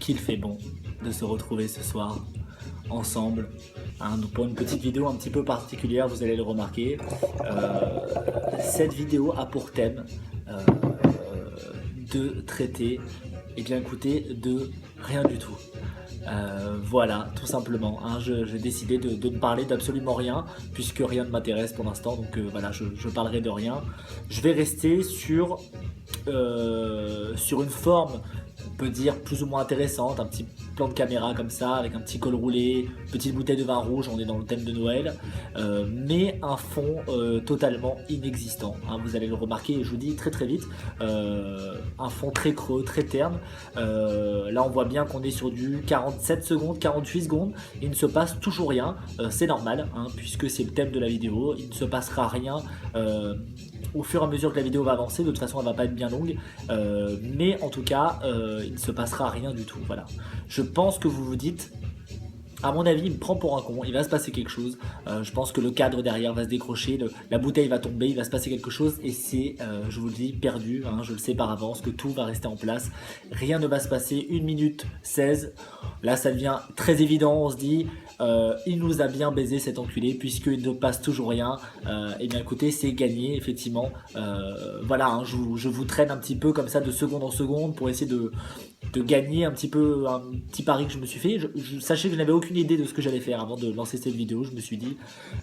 qu'il fait bon de se retrouver ce soir ensemble, hein, donc pour une petite vidéo un petit peu particulière, vous allez le remarquer. Cette vidéo a pour thème de traiter, et bien écoutez, de rien du tout. Voilà, tout simplement, hein, j'ai décidé de ne parler d'absolument rien, puisque rien ne m'intéresse pour l'instant, donc voilà, je parlerai de rien. Je vais rester sur une forme, on peut dire plus ou moins intéressante, un petit plan de caméra comme ça, avec un petit col roulé, petite bouteille de vin rouge, on est dans le thème de Noël, mais un fond totalement inexistant, hein, vous allez le remarquer, et je vous dis très très vite, un fond très creux, très terne, là on voit bien qu'on est sur du 47 secondes, 48 secondes, il ne se passe toujours rien, c'est normal, hein, puisque c'est le thème de la vidéo, il ne se passera rien au fur et à mesure que la vidéo va avancer, de toute façon elle va pas être bien longue, mais en tout cas il ne se passera rien du tout, voilà. Je pense que vous vous dites, à mon avis, il me prend pour un con, il va se passer quelque chose, je pense que le cadre derrière va se décrocher, la bouteille va tomber, il va se passer quelque chose et c'est, je vous le dis, perdu, hein, je le sais par avance que tout va rester en place, rien ne va se passer, 1 minute 16, là ça devient très évident, on se dit, il nous a bien baisé cet enculé puisqu'il ne passe toujours rien, et bien écoutez c'est gagné effectivement, voilà, hein, je vous traîne un petit peu comme ça de seconde en seconde pour essayer de gagner un petit peu, un petit pari que je me suis fait. Sachez que je n'avais aucune idée de ce que j'allais faire avant de lancer cette vidéo. Je me suis dit,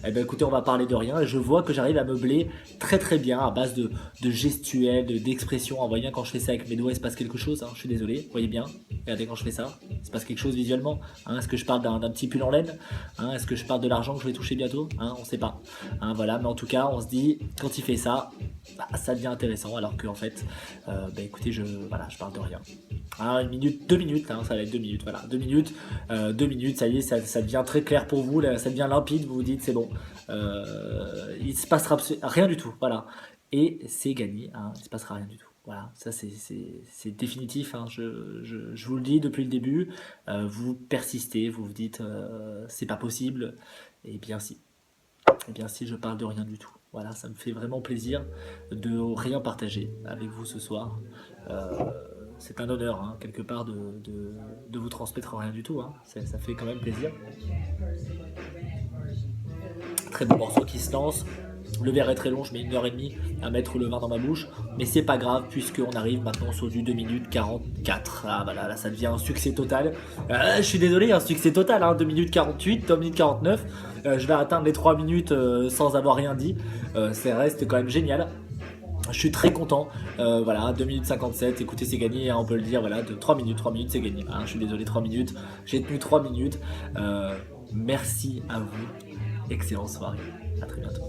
eh ben écoutez, on va parler de rien. Et je vois que j'arrive à meubler très très bien à base de gestuels, d'expressions. Vous voyez bien quand je fais ça avec mes doigts, il se passe quelque chose. Hein, je suis désolé, vous voyez bien. Regardez quand je fais ça, il se passe quelque chose visuellement. Hein, est-ce que je parle d'un petit pull en laine, hein, est-ce que je parle de l'argent que je vais toucher bientôt, hein, on ne sait pas. Hein, voilà, mais en tout cas, on se dit, quand il fait ça, bah, ça devient intéressant. Alors qu'en fait, bah, écoutez, voilà, je parle de rien. Hein, 1 minute, 2 minutes, hein, ça va être 2 minutes, voilà, 2 minutes, 2 minutes, ça y est, ça devient très clair pour vous, là, ça devient limpide, vous vous dites c'est bon, il se passera rien du tout, voilà, et c'est gagné, hein, il se passera rien du tout, voilà, ça c'est définitif, hein, je vous le dis depuis le début, vous persistez, vous vous dites c'est pas possible, et bien si, je parle de rien du tout. Voilà, ça me fait vraiment plaisir de rien partager avec vous ce soir. C'est un honneur, hein, quelque part, de vous transmettre rien du tout. Hein. Ça fait quand même plaisir. Très beau morceau qui se lance. Le verre est très long, je mets 1h30 à mettre le vin dans ma bouche, mais c'est pas grave puisqu'on arrive maintenant sur du 2 minutes 44. Ah voilà, là ça devient un succès total. Je suis désolé, un succès total, hein, 2 minutes 48, 2 minutes 49. Je vais atteindre les 3 minutes sans avoir rien dit. Ça reste quand même génial. Je suis très content, voilà, 2 minutes 57, écoutez c'est gagné, hein, on peut le dire, voilà, de 3 minutes c'est gagné, hein, je suis désolé, 3 minutes, j'ai tenu 3 minutes, merci à vous, excellente soirée, à très bientôt.